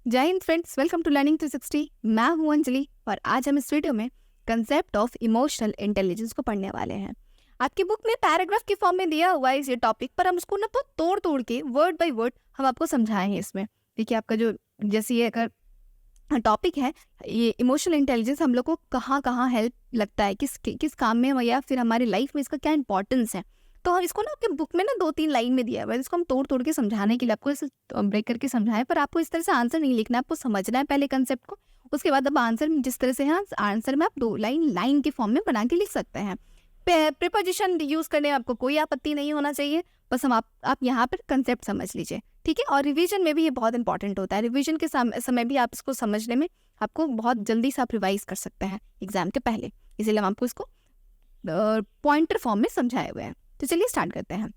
जय हिंद friends, welcome to learning 360। मैं हूं अंजलि और आज हम इस वीडियो में कंसेप्ट ऑफ इमोशनल इंटेलिजेंस को पढ़ने वाले हैं। आपकी बुक में पैराग्राफ के फॉर्म में दिया हुआ है इस ये टॉपिक, पर हम उसको ना तो तोड़ तोड़ के वर्ड बाय वर्ड हम आपको समझाएंगे इसमें। देखिए, आपका जो जैसे ये अगर टॉपिक है, ये इमोशनल इंटेलिजेंस हम लोग को कहाँ कहाँ हेल्प लगता है, किस किस काम में, या फिर हमारी लाइफ में इसका क्या इंपॉर्टेंस है। तो हम इसको ना आपके बुक में ना 2-3 लाइन में दिया हुआ है, इसको हम तोड़ तोड़ के समझाने के लिए आपको इसे ब्रेक करके समझाएं। पर आपको इस तरह से आंसर नहीं लिखना है, आपको समझना है पहले कंसेप्ट को, उसके बाद अब आंसर जिस तरह से है आंसर में आप 2 लाइन के फॉर्म में बना के लिख सकते हैं। प्रीपोजिशन यूज करने में आपको कोई आपत्ति नहीं होना चाहिए, बस आप यहाँ पर कंसेप्ट समझ लीजिए, ठीक है। और रिवीजन में भी ये बहुत इंपॉर्टेंट होता है। रिवीजन के समय भी आप इसको समझने में आपको बहुत जल्दी से आप रिवाइज कर सकते हैं एग्जाम के पहले, इसीलिए हम आपको इसको पॉइंटर फॉर्म में समझाए हुए हैं। तो चलिए स्टार्ट करते हैं।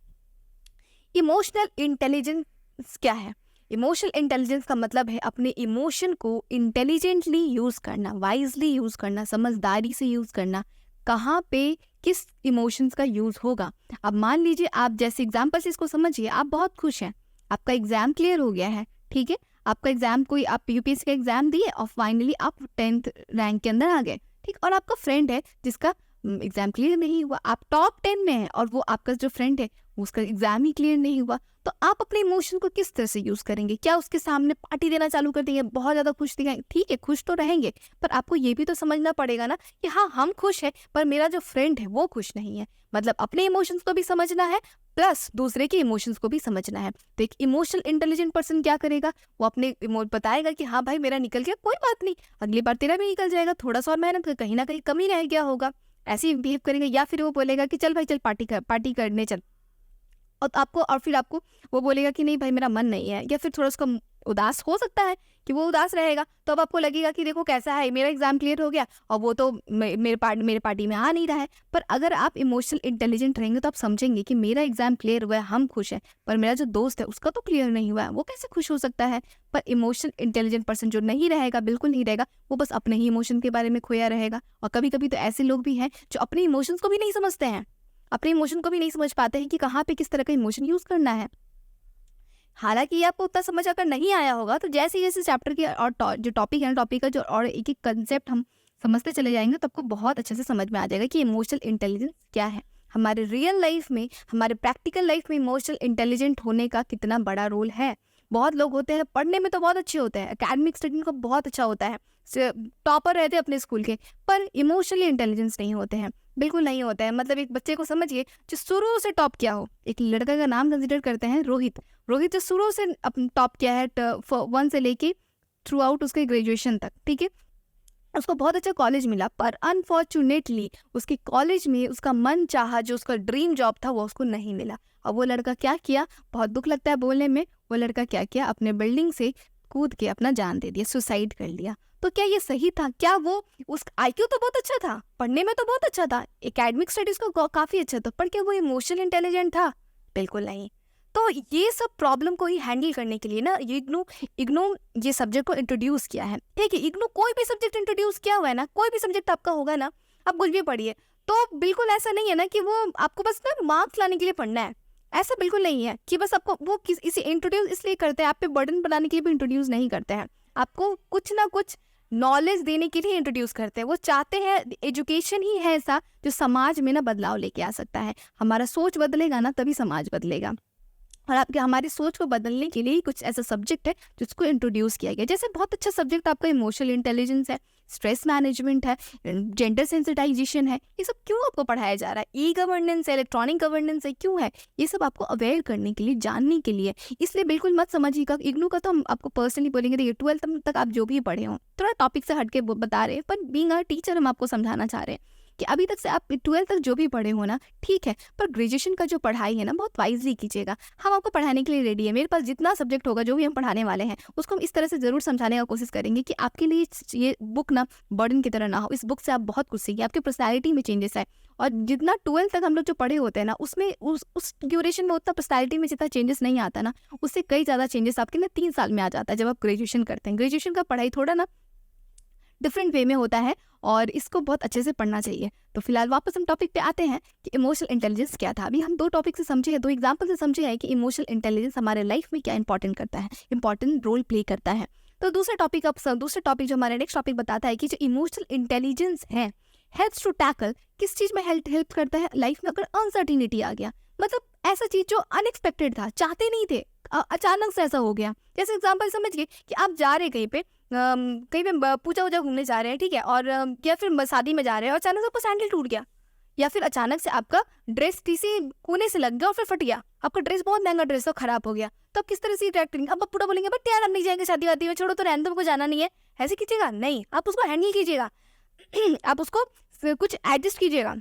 इमोशनल इंटेलिजेंस क्या है? इमोशनल इंटेलिजेंस का मतलब है अपने इमोशन को इंटेलिजेंटली यूज करना, वाइजली यूज करना, समझदारी से यूज करना। कहाँ पे किस इमोशंस का यूज होगा। अब मान लीजिए आप जैसे एग्जाम्पल से इसको समझिए, आप बहुत खुश हैं, आपका एग्जाम क्लियर हो गया है, ठीक है। आपका एग्जाम कोई आप यूपीएससी का एग्जाम दिए और फाइनली आप 10th रैंक के अंदर आ गए, ठीक। और आपका फ्रेंड है जिसका एग्जाम क्लियर नहीं हुआ, आप टॉप 10 में हैं और वो आपका जो फ्रेंड है उसका एग्जाम ही क्लियर नहीं हुआ, तो आप अपने इमोशन को किस तरह से यूज करेंगे? क्या उसके सामने पार्टी देना चालू कर देंगे, बहुत ज्यादा खुश दिखाएंगे? ठीक है, खुश तो रहेंगे, पर आपको ये भी तो समझना पड़ेगा ना कि हाँ, हम खुश हैं पर मेरा जो फ्रेंड है वो खुश नहीं है। मतलब अपने इमोशंस को भी समझना है प्लस दूसरे के इमोशंस को भी समझना है। तो एक इमोशनल इंटेलिजेंट पर्सन क्या करेगा, वो अपने बताएगा कि हाँ भाई, मेरा निकल गया, कोई बात नहीं, अगली बार तेरा भी निकल जाएगा, थोड़ा सा और मेहनत कर, कहीं ना कहीं कमी रह गया होगा, ऐसे ही बिहेव करेंगे। या फिर वो बोलेगा कि चल भाई चल पार्टी करने चल, और फिर आपको वो बोलेगा कि नहीं भाई मेरा मन नहीं है, या फिर थोड़ा उसका उदास हो सकता है कि वो उदास रहेगा, तो अब आपको लगेगा कि देखो कैसा है, मेरा एग्जाम क्लियर हो गया और वो तो मेरे पार्टी में आ नहीं रहा है। पर अगर आप इमोशनल इंटेलिजेंट रहेंगे तो आप समझेंगे कि मेरा एग्जाम क्लियर हुआ है, हम खुश हैं, पर मेरा जो दोस्त है उसका तो क्लियर नहीं हुआ है, वो कैसे खुश हो सकता है। पर इमोशनल इंटेलिजेंट पर्सन जो नहीं रहेगा, बिल्कुल नहीं रहेगा, वो बस अपने ही इमोशन के बारे में खोया रहेगा। और कभी कभी तो ऐसे लोग भी हैं जो अपने इमोशंस को भी नहीं समझते हैं, अपने इमोशन को भी नहीं समझ पाते हैं कि कहाँ पे किस तरह का इमोशन यूज करना है। हालांकि ये आपको उतना समझ अगर नहीं आया होगा तो जैसे जैसे चैप्टर के और जो टॉपिक है ना, टॉपिक का जो और एक एक कंसेप्ट हम समझते चले जाएंगे तो आपको बहुत अच्छे से समझ में आ जाएगा कि इमोशनल इंटेलिजेंस क्या है। हमारे रियल लाइफ में, हमारे प्रैक्टिकल लाइफ में इमोशनल इंटेलिजेंट होने का कितना बड़ा रोल है। बहुत लोग होते हैं पढ़ने में तो बहुत अच्छे होते हैं, एकेडमिक स्टडी का बहुत अच्छा होता है, टॉपर रहते हैं अपने स्कूल के, पर इमोशनली इंटेलिजेंस नहीं होते हैं, बिल्कुल नहीं होता है। मतलब एक बच्चे को समझिए जो शुरू से टॉप किया हो, एक लड़का का नाम कंसिडर करते हैं रोहित जो शुरू से टॉप किया है 1 से लेके थ्रू आउट उसके ग्रेजुएशन तक, ठीक है। उसको बहुत अच्छा कॉलेज मिला, पर अनफॉर्चुनेटली उसके कॉलेज में उसका मन चाहा जो उसका ड्रीम जॉब था वो उसको नहीं मिला। और वो लड़का क्या किया, बहुत दुख लगता है बोलने में, वो लड़का क्या किया, अपने बिल्डिंग से कूद के अपना जान दे दिया, सुसाइड कर लिया। तो क्या ये सही था? क्या वो, उस आईक्यू तो बहुत अच्छा था, पढ़ने में तो बहुत अच्छा था, एकेडमिक स्टडीज का काफी अच्छा था, पर क्या वो इमोशनल इंटेलिजेंट था? बिल्कुल नहीं। तो ये सब प्रॉब्लम को ही हैंडल करने के लिए ना इग्नू ये सब्जेक्ट को इंट्रोड्यूस किया है, ठीक है। इग्नू कोई भी सब्जेक्ट इंट्रोड्यूस किया हुआ है ना, कोई भी सब्जेक्ट आपका होगा ना, आप कुछ भी पढ़िए, तो बिल्कुल ऐसा नहीं है ना कि वो आपको बस ना मार्क्स लाने के लिए पढ़ना है, ऐसा बिल्कुल नहीं है कि बस आपको वो इसे इंट्रोड्यूस इसलिए करते हैं, आप पे बर्डन बनाने के लिए भी इंट्रोड्यूस नहीं करते हैं, आपको कुछ ना कुछ नॉलेज देने के लिए इंट्रोड्यूस करते हैं। वो चाहते हैं, एजुकेशन ही है ऐसा जो समाज में ना बदलाव लेके आ सकता है। हमारा सोच बदलेगा ना तभी समाज बदलेगा, और आपके हमारी सोच को बदलने के लिए कुछ ऐसा सब्जेक्ट है जिसको इंट्रोड्यूस किया गया। जैसे बहुत अच्छा सब्जेक्ट आपका इमोशनल इंटेलिजेंस है, स्ट्रेस मैनेजमेंट है, जेंडर सेंसिटाइजेशन है, ये सब क्यों आपको पढ़ाया जा रहा है? ई गवर्नेंस है, इलेक्ट्रॉनिक गवर्नेंस है, क्यों है? ये सब आपको अवेयर करने के लिए, जानने के लिए। इसलिए बिल्कुल मत समझिएगा इग्नू का, तो हम आपको पर्सनली बोलेंगे देखिए 12th तक आप जो भी पढ़े हो, थोड़ा टॉपिक से हटके बता रहे हैं, पर बीइंग अ टीचर हम आपको समझाना चाह रहे हैं कि अभी तक से आप 12th तक जो भी पढ़े हो ना, ठीक है, पर ग्रेजुएशन का जो पढ़ाई है ना, बहुत वाइजली कीजिएगा। हम आपको पढ़ाने के लिए रेडी है, मेरे पास जितना सब्जेक्ट होगा, जो भी हम पढ़ाने वाले हैं, उसको हम इस तरह से जरूर समझाने का कोशिश करेंगे कि आपके लिए ये बुक ना बर्डन की तरह ना हो। इस बुक से आप बहुत कुछ सीखिए, आपकी पर्सनैलिटी में चेंजेस है। और जितना 12th तक हम लोग जो पढ़े होते हैं ना, उसमें उस ड्यूरेशन में उतना पर्सनैलिटी में जितना चेंजेस नहीं आता ना, उससे कई ज़्यादा चेंजेस आपके ना 3 साल में आ जाता है जब आप ग्रेजुएशन करते हैं। ग्रेजुएशन का पढ़ाई थोड़ा ना डिफरेंट वे में होता है और इसको बहुत अच्छे से पढ़ना चाहिए। तो फिलहाल वापस हम टॉपिक पे आते हैं कि इमोशनल इंटेलिजेंस क्या था। अभी हम 2 टॉपिक से समझे हैं, 2 एग्जाम्पल से समझे हैं कि इमोशनल इंटेलिजेंस हमारे लाइफ में क्या इंपॉर्टेंट करता है, इंपॉर्टेंट रोल प्ले करता है। तो दूसरा टॉपिक जो हमारा नेक्स्ट टॉपिक बताता है कि जो इमोशनल इंटेलिजेंस है हेल्प्स टू टैकल, किस चीज़ में हेल्प करता है लाइफ में अगर अनसर्टिनिटी आ गया, मतलब ऐसा चीज़ जो अनएक्सपेक्टेड था, चाहते नहीं थे, अचानक से ऐसा हो गया। जैसे एग्जांपल समझिए कि आप जा रहे हैं कहीं पे पूजा वूजा घूमने जा रहे हैं, ठीक है, और या फिर शादी में जा रहे हैं और अचानक से आपका सैंडल टूट गया, या फिर अचानक से आपका ड्रेस किसी कोने से लग गया और फिर फट गया, आपका ड्रेस बहुत महंगा ड्रेस हो, खराब हो गया, तो आप किस तरह से रिएक्ट करेंगे? अब आप पूरा बोलेंगे बट यार हम नहीं जाएंगे शादी वादी में, छोड़ो तो रहने दो, हमको जाना नहीं है, ऐसे कीजिएगा? नहीं, आप उसको हैंडल कीजिएगा आप उसको कुछ एडजस्ट कीजिएगा।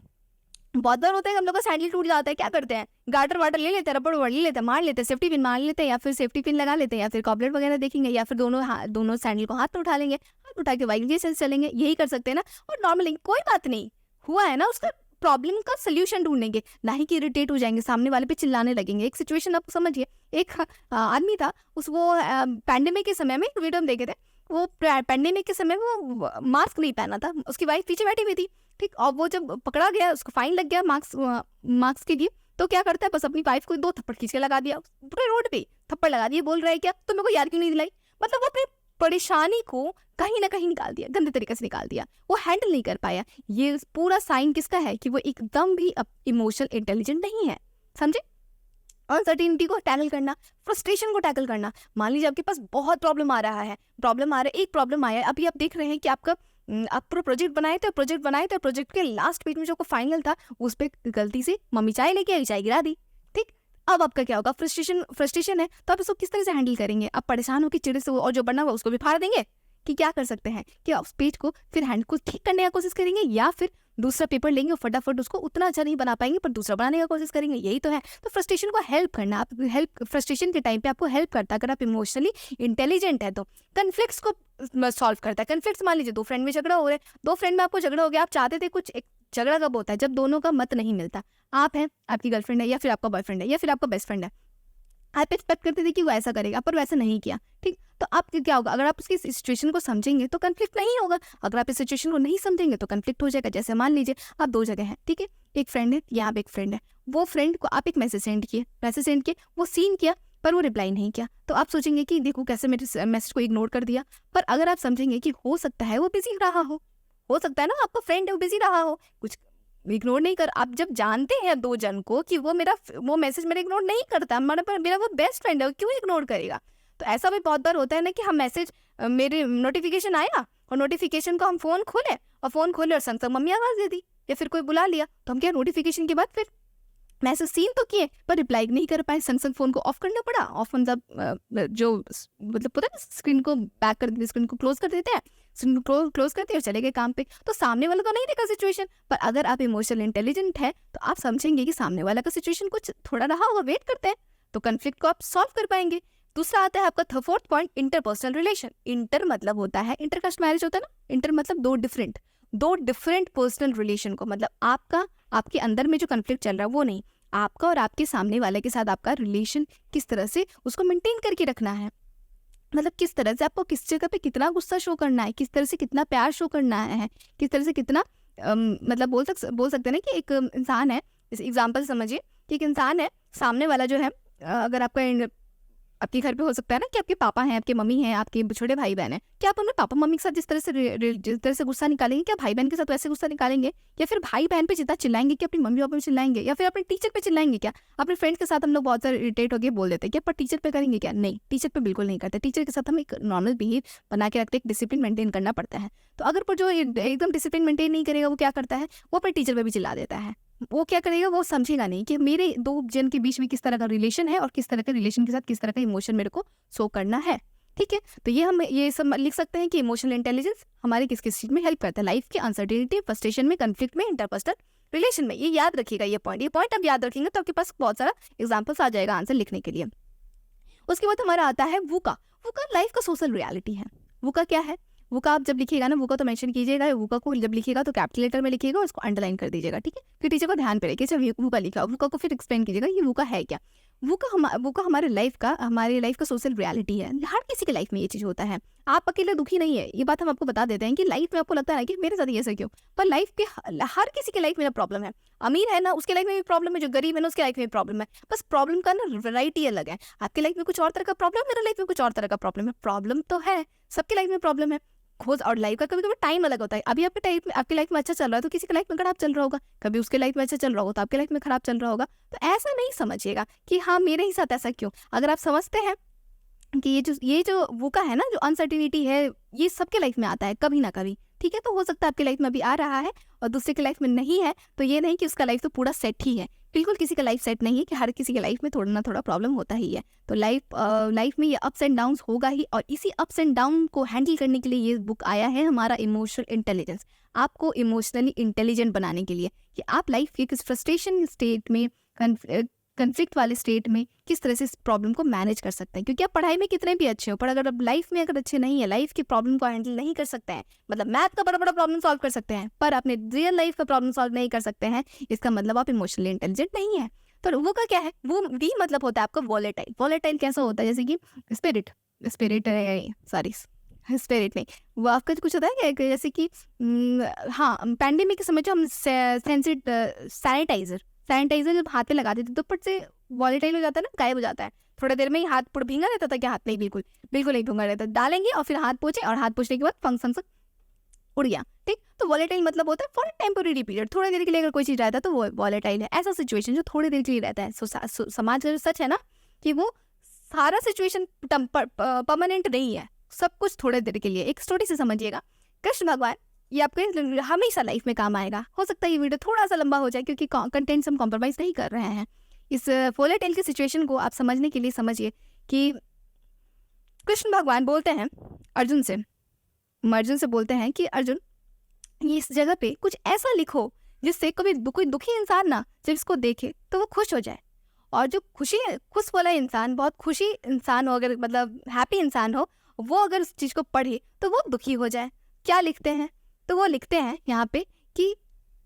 बहुत बार होता है कि हम लोग का सैंडल टूट जाता है, क्या करते हैं, गार्टर वाटर ले लेते हैं, रबड़ वड़ ले लेते हैं, मार लेते हैं, सेफ्टी पिन मार लेते हैं, या फिर सेफ्टी पिन लगा लेते हैं, या फिर कॉपलेट वगैरह देखेंगे, या फिर दोनों सैंडल को हाथ में उठा लेंगे, हाथ उठा के वाइल्ड से चलेंगे, यही कर सकते हैं ना। और नॉर्मली कोई बात नहीं हुआ है ना, उसका प्रॉब्लम का सोल्यूशन ढूंढेंगे, ना ही कि इरिटेट हो जाएंगे, सामने वाले पे चिल्लाने लगेंगे। एक सिचुएशन आप समझिए, एक आदमी था, वो पैंडेमिक के समय में वीडियो में देखे थे, वो पैंडेमिक के समय वो मास्क नहीं पहना था, उसकी वाइफ पीछे बैठी हुई थी, ठीक, और वो जब पकड़ा गया, उसको फाइन लग गया मार्क्स के लिए, तो क्या करता है, बस अपनी वाइफ को 2 थप्पड़ खींच के लगा दिया, पूरे रोड पे थप्पड़ लगा दिए, बोल रहा है क्या तुम मेरे को यार क्यों नहीं दिलाई, मतलब वो अपनी परेशानी को कहीं ना कहीं निकाल दिया, गंदे तरीके से निकाल दिया, वो हैंडल नहीं कर पाया। ये पूरा साइन किसका है कि वो एकदम भी इमोशनल इंटेलिजेंट नहीं है, समझे। अनसर्टिनिटी को टैकल करना, फ्रस्ट्रेशन को टैकल करना, मान लीजिए आपके पास बहुत प्रॉब्लम आ रहा है, एक प्रॉब्लम आया है, अभी आप देख रहे हैं कि आप पूरा प्रोजेक्ट बनाए थे, प्रोजेक्ट के लास्ट पेज में जो फाइनल था उस पर गलती से मम्मी चाय लेके आई, चाय गिरा दी, ठीक, अब आपका क्या होगा, फ्रस्ट्रेशन है, तो आप इसको किस तरह से हैंडल करेंगे? आप परेशान होकर चिड़े से और जो बना हुआ उसको भी फाड़ देंगे कि क्या कर सकते हैं कि उस पेज को फिर हैंड को ठीक करने का कोशिश करेंगे, या फिर दूसरा पेपर लेंगे और फटाफट उसको उतना अच्छा नहीं बना पाएंगे पर दूसरा बनाने का कोशिश करेंगे, यही तो है। तो फ्रस्ट्रेशन को हेल्प करना, आप फ्रस्ट्रेशन के टाइम पे आपको हेल्प करता है, अगर आप इमोशनली इंटेलिजेंट है तो। कन्फ्लिक्ट्स को सॉल्व करता है, कन्फ्लिक्ट्स मान लीजिए 2 फ्रेंड में झगड़ा हो रहा है, 2 फ्रेंड में आपको झगड़ा हो गया, आप चाहते थे कुछ, एक झगड़ा कब होता है जब दोनों का मत नहीं मिलता, आप हैं, आपकी गर्लफ्रेंड है, या फिर आपका बॉयफ्रेंड है, या फिर आपका बेस्ट फ्रेंड है, आप एक्सपेक्ट करते थे कि वो ऐसा करेगा पर वैसा नहीं किया, ठीक, तो आप क्या होगा, अगर आप उसकी सिचुएशन को समझेंगे तो कन्फ्लिक्ट नहीं होगा, अगर आप इस सिचुएशन को नहीं समझेंगे तो कन्फ्लिक्ट हो जाएगा। जैसे मान लीजिए आप 2 जगह हैं, ठीक है, एक फ्रेंड है, यहाँ पे एक फ्रेंड है, वो फ्रेंड को आप एक मैसेज सेंड किए, वो सीन किया पर वो रिप्लाई नहीं किया, तो आप सोचेंगे कि देखो कैसे मेरे मैसेज को इग्नोर कर दिया, पर अगर आप समझेंगे कि हो सकता है वो बिजी रहा हो सकता है ना, आपका फ्रेंड है वो बिजी रहा हो, कुछ इग्नोर नहीं कर, आप जब जानते हैं 2 जन को कि वो मैसेज मेरा इग्नोर नहीं करता, मेरा वो बेस्ट फ्रेंड है, वो क्यों इग्नोर करेगा? तो ऐसा भी बहुत बार होता है ना कि हम मैसेज, मेरे नोटिफिकेशन आया और नोटिफिकेशन को हम फोन खोले और संग मम्मी आवाज दे दी या फिर कोई बुला लिया, तो हम क्या नोटिफिकेशन के बाद फिर मैसेज सीन तो किए पर रिप्लाई नहीं कर पाए, संग फोन को ऑफ करना पड़ा, ऑफ मतलब जो मतलब पता है स्क्रीन को बैक कर देते, स्क्रीन को क्लोज कर देते हैं, स्क्रीन को क्लोज करते हैं और चले गए काम पे। तो सामने वाला तो नहीं देखा सिचुएशन, पर अगर आप इमोशनल इंटेलिजेंट है तो आप समझेंगे कि सामने वाला का सिचुएशन कुछ थोड़ा रहा होगा, वेट करते हैं, तो कन्फ्लिक्ट को आप सॉल्व कर पाएंगे। दूसरा आता है आपका 4th point, interpersonal relation. Inter मतलब होता है, इंटरकास्ट मैरिज होता है ना, इंटर मतलब दो डिफरेंट पर्सनल रिलेशन को, मतलब आपके अंदर में जो कन्फ्लिक्ट चल रहा है वो नहीं, आपका और आपके सामने वाले के साथ आपका रिलेशन किस तरह से उसको मेंटेन करके रखना है, मतलब किस तरह से आपको किस जगह पे कितना गुस्सा शो करना है, किस तरह से कितना प्यार शो करना है, किस तरह से कितना मतलब बोल सकते हैं ना कि एक इंसान है, इस एग्जाम्पल समझिए कि एक इंसान है, सामने वाला जो है, अगर आपके घर पे हो सकता है ना कि आपके पापा हैं, आपके मम्मी हैं, आपके छोटे भाई बहन हैं, क्या आप अपने पापा मम्मी के साथ जिस तरह से गुस्सा निकालेंगे, क्या भाई बहन के साथ वैसे गुस्सा निकालेंगे? या फिर भाई बहन पे जितना चिल्लाएंगे कि अपनी मम्मी पापा पे चिल्लाएंगे, या फिर अपने टीचर पे चिल्लाएंगे? क्या अपने फ्रेंड्स के साथ हम लोग बहुत सारे इरिटेट होकर बोल देते हैं क्या, पर टीचर पे करेंगे क्या? नहीं, टीचर पे बिल्कुल नहीं करते। टीचर के साथ हम एक नॉर्मल बिहेव बना के रखते हैं, एक डिसिप्लिन मेंटेन करना पड़ता है। तो अगर पर जो एकदम डिसिप्लिन मेंटेन नहीं करेगा वो क्या करता है, वो अपने टीचर पे भी चिल्ला देता है। वो क्या करेगा, वो समझेगा नहीं कि मेरे 2 जन के बीच में किस तरह का रिलेशन है और किस तरह के रिलेशन के साथ किस तरह का इमोशन मेरे को शो करना है, ठीक है। तो ये हम ये सब लिख सकते हैं कि इमोशनल इंटेलिजेंस हमारे किस किस चीज में हेल्प करता है, लाइफ की अनसर्टेनिटी, फ्रस्ट्रेशन में, कन्फ्लिक्ट में, इंटरपर्सनल रिलेशन में। ये याद रखिएगा, ये पॉइंट आप याद रखेंगे तो आपके पास बहुत सारा एग्जाम्पल्स आ जाएगा आंसर लिखने के लिए। उसके बाद हमारा आता है वूका लाइफ का सोशल रियलिटी है। वूका क्या है? वूका आप जब लिखिएगा ना, वूका तो मेंशन कीजिएगा, वूका को जब लिखिएगा तो कैपिटल लेटर में लिखिएगा, उसको अंडरलाइन कर दीजिएगा, ठीक है। फिर टीचर को ध्यान पे रखिए, जब वूका लिखा, वूका को फिर एक्सप्लेन कीजिएगा ये वूका है क्या। वो का हमारे लाइफ का सोशल रियलिटी है। हर किसी के लाइफ में ये चीज़ होता है। आप अकेले दुखी नहीं है, ये बात हम आपको बता देते हैं कि लाइफ में आपको लगता है कि मेरे साथ ये ऐसा क्यों, पर लाइफ के हर किसी के लाइफ में ना प्रॉब्लम है। अमीर है ना, उसके लाइफ में भी प्रॉब्लम है, जो गरीब है ना, उसके लाइफ में भी प्रॉब्लम है। बस प्रॉब्लम का ना वैरायटी अलग है। आपके लाइफ में कुछ और तरह का प्रॉब्लम, मेरे लाइफ में कुछ और तरह का प्रॉब्लम है। प्रॉब्लम तो है, सबके लाइफ में प्रॉब्लम है। खोज और लाइफ का कभी कभी टाइम अलग होता है। अभी आपके लाइफ में अच्छा चल रहा है तो किसी के लाइफ में खराब चल रहा होगा, कभी उसके लाइफ में अच्छा चल रहा होगा तो आपके लाइफ में खराब चल रहा होगा। तो ऐसा नहीं समझिएगा कि हाँ मेरे ही साथ ऐसा क्यों। अगर आप समझते हैं कि ये जो वो का है ना, जो अनसर्टिनिटी है, ये सबके लाइफ में आता है कभी ना कभी, ठीक है। तो हो सकता है आपके लाइफ में अभी आ रहा है और दूसरे के लाइफ में नहीं है, तो ये नहीं कि उसका लाइफ तो पूरा सेट ही है। बिल्कुल किसी का लाइफ सेट नहीं है, कि हर किसी के लाइफ में थोड़ा ना थोड़ा प्रॉब्लम होता ही है। तो लाइफ में ये अप्स एंड डाउन्स होगा ही, और इसी अप्स एंड डाउन को हैंडल करने के लिए ये बुक आया है, हमारा इमोशनल इंटेलिजेंस। आपको इमोशनली इंटेलिजेंट बनाने के लिए कि आप लाइफ के किस फ्रस्ट्रेशन स्टेट में, कन्फ्लिक्ट वाले स्टेट में किस तरह से इस प्रॉब्लम को मैनेज कर सकते हैं। क्योंकि आप पढ़ाई में कितने भी अच्छे हो, पर अगर आप लाइफ में अगर अच्छे नहीं है, लाइफ की प्रॉब्लम को हैंडल नहीं कर सकते हैं, मतलब मैथ का बड़ा बड़ा प्रॉब्लम सॉल्व कर सकते हैं पर अपने रियल लाइफ का प्रॉब्लम सॉल्व नहीं कर सकते हैं, इसका मतलब आप इमोशनली इंटेलिजेंट नहीं है। तो वो का क्या है, वो भी मतलब होता है आपका वॉलेटाइल। वॉलेटाइल कैसा होता है, जैसे कि स्पिरिट नहीं, वो आपका कुछ होता है क्या, जैसे कि हाँ, पैंडेमिक के समय जो हम सैनिटाइजर जब हाथ पे लगा देते तो पट से वॉलेटाइल हो जाता है ना, गायब हो जाता है। थोड़ी देर में ही हाथ पूरा भींगा रहता था, क्या हाथ नहीं, बिल्कुल नहीं भींगा रहता। डालेंगे और फिर हाथ पोछे, और हाथ पोछने के बाद फंक्शन से उड़ गया, ठीक। तो वॉलेटाइल मतलब होता है फॉर टेम्पोररी पीरियड, थोड़ी देर के लिए अगर कोई चीज़ रहता है तो वो वॉलेटाइल है। ऐसा सिचुएशन जो थोड़ी देर के लिए रहता है। समाज का जो सच है ना, कि वो सारा सिचुएशन परमानेंट नहीं है, सब कुछ थोड़ी देर के लिए। एक स्टोरी से समझिएगा, कृष्ण भगवान, ये आपके हमेशा लाइफ में काम आएगा। हो सकता है ये वीडियो थोड़ा सा लंबा हो जाए क्योंकि कंटेंट हम कॉम्प्रोमाइज़ नहीं कर रहे हैं। इस वॉलेटाइल की सिचुएशन को आप समझने के लिए समझिए कि कृष्ण भगवान बोलते हैं अर्जुन से बोलते हैं कि अर्जुन, ये इस जगह पे कुछ ऐसा लिखो जिससे कोई दुखी इंसान ना जब इसको देखे तो वो खुश हो जाए। और जो खुश वाला इंसान, बहुत खुशी इंसान हो, अगर मतलब हैप्पी इंसान हो, वो अगर उस चीज़ को पढ़े तो वो दुखी हो जाए। क्या लिखते हैं, तो वो लिखते हैं यहाँ पे कि